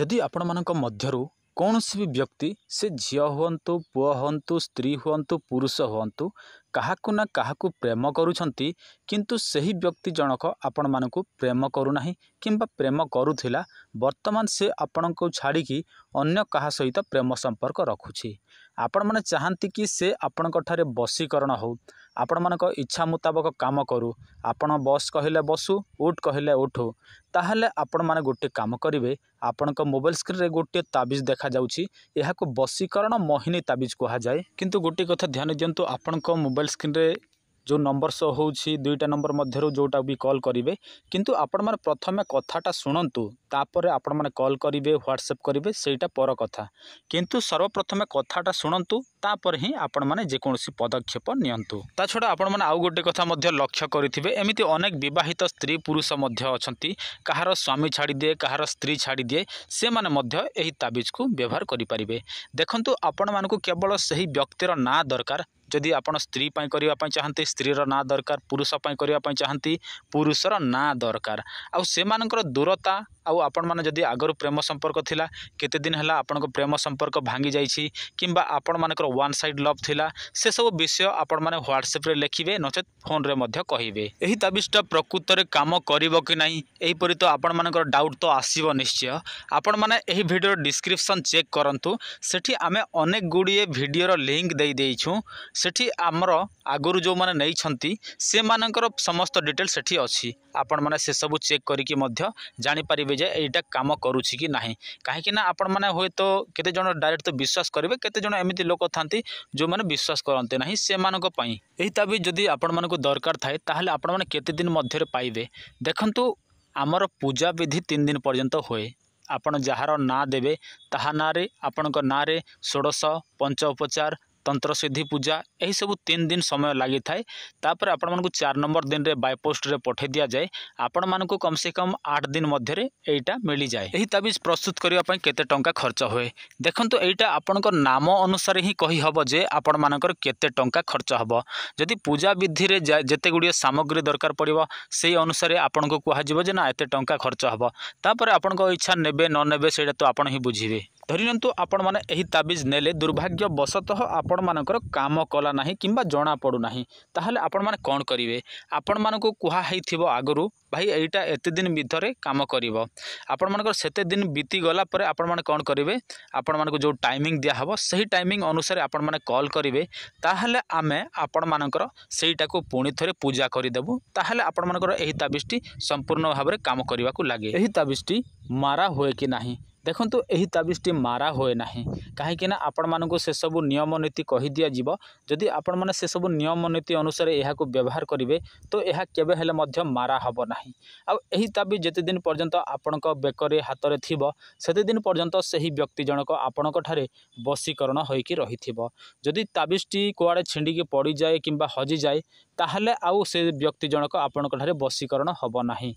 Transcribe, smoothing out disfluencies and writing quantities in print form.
जदि आपण मानक मध्यरु कौनसी भी व्यक्ति से झियो हुंतु पुआ हुंतु स्त्री हुंतु पुरुष हुंतु काहाकु ना काहाकु प्रेम करूछंती किंतु सही व्यक्ति जनक आपण मानकु प्रेम करूना किंबा प्रेम करूथिला वर्तमान से आपण को छाड़ी की अन्य कहा सहित प्रेम संपर्क रखुछि। आपण माने चाहंती कि से आपण ठारे बसीकरण हो आपण मानक इच्छा मुताबक काम करू आपण बस कहले बसु उठ कहले उठू ताहले आपण माने गोटे काम करिवे आपण मोबाइल स्क्रीन रे गोटे ताबिज देखा जाउछि एहाको बसीकरण मोहिनी ताबिज कहा जाए। किंतु गोटे कथा ध्यान दियंतु आपण मोबाइल स्क्रीन रे जो नंबर शो होउछि दुईटा नंबर मध्यरु जोटा भी कॉल करिवे किंतु आपण माने प्रथमे कथाटा सुनंतु तापर आपण माने कॉल करिवे व्हाट्सएप करिवे सेटा पर कथा किंतु सर्वप्रथमे कथाटा सुनंतु तापर ही आपण माने जे कोनोसी पदक्षेप नियंतु। ता छडा आपण माने आउ गोटे कथा मध्य लक्ष्य करिथिबे एमिति अनेक विवाहित स्त्री पुरुष मध्य अछंती कहार स्वामी छाड़ी दिए कहार स्त्री छाड़ी दिए से माने मध्य एही ताबिज को व्यवहार करि परिबे। देखंतु आपण मानकु केवल सही व्यक्तिर ना दरकार जदि आपण स्त्री पाई करिवा पाई चाहंती स्त्रीर ना दरकार पुरुष पाई करिवा पाई चाहंती पुरुषर ना दरकार आउ से मानकर दूरता आउ आपण माने जदि आगर प्रेम संपर्क थिला केते दिन हला आपण प्रेम संपर्क भांगी जाइछि किंबा आपण मानकर वन साइड लव थिला से सब विषय आपण माने व्हाट्सएप रे लिखिबे नचेत फोन रे मध्य कहिबे। एही ताबिजटा प्रकृत रे काम करिवो कि नाही एही परि तो आपण मानकर डाउट तो आसीबो निश्चय। आपण माने एही वीडियो डिस्क्रिप्शन चेक करंतु सेठी आमे अनेक गुडिये वीडियोर लिंक देई देइछु सेठी आमर आगरु जो माने नै छंती से मानकर समस्त डिटेल सेठी अछि आपण माने से सब चेक करिकि मध्य जानि परिबे जे एटा काम करूछि कि नाही काहे ना आपण माने होय तो केते जण डायरेक्ट तो विश्वास करिवे केते जण एमिति लोक थांती जो माने विश्वास करंते नाही से मानक पई एही ताबिज जदि आपण मानकु दरकार थाए ताहले आपण माने केते दिन मध्य पाइबे। देखंतु आमर पूजा विधि 3 दिन पर्यंत होए आपण जहार ना देबे ताहा ना रे आपणक ना रे षोडश पंच उपचार तंत्र सिद्धि पूजा यही सब 3 दिन समय लगी थाए तापर आपण मानकु 4 नंबर दिन रे बाय पोस्ट रे पठे दिया जाए आपण मानकु कम से कम 8 दिन मध्य रे एटा मिली जाए। एही ताबिज प्रस्तुत करिवा पई केते टंका खर्च होए देखंतु एटा आपणक नाम अनुसार ही कहि हबो जे आपण मानकर केते टंका खर्च हबो जदि पूजा विधि रे जेते गुडिया सामग्री दरकार पड़िबो सेही अनुसार आपणको कुहा जिवो जे ना एते टंका खर्च हबो तापर आपणको इच्छा नेबे न नेबे सेटा तो आपण ही बुझिबे। धरिनंतु आपण माने एही ताबिज नेले दुर्भाग्य बसतः आपण मानकर काम कला नाही किंबा जणा पडु नाही ताहले आपण माने कोन करिवे आपण मानको कुहा हेइथिबो आगरु भाई एटा एते दिन भितरे काम करिवो आपण मानकर सेते दिन बीती गला परे आपण माने कोन करिवे आपण मानको जो टाइमिंग दिया हबो सही टाइमिंग अनुसार आपण माने कॉल करिवे ताहले आमे आपण मानकर सेइटा को पुणी थरे पूजा करि देबु ताहले आपण मानकर एही ताबिजटी संपूर्ण भाबरे काम करिवा को लागे। एही ताबिजटी मारा होए कि नाही देखंतु एही ताबिजटी मारा होए नाही काहे ना आपण मानकु से सब नियम नीति कहि दिया जीवो जदि आपण माने से सब नियम नीति अनुसार एहा को व्यवहार करिवे तो एहा केबे हेले मध्य मारा हबो नाही। आ एही ताबिज जते दिन पर्यंत आपणक बेकरे हातरे थिबो सेते दिन पर्यंत सही व्यक्ति जनक आपणक ठारे बसीकरण होइकी रहिथिबो जदि ताबिजटी कुआडे छिंडी के पड़ी जाए किंबा हजि जाए ताहले आउ से व्यक्ति जनक आपणक ठारे बसीकरण हबो नाही।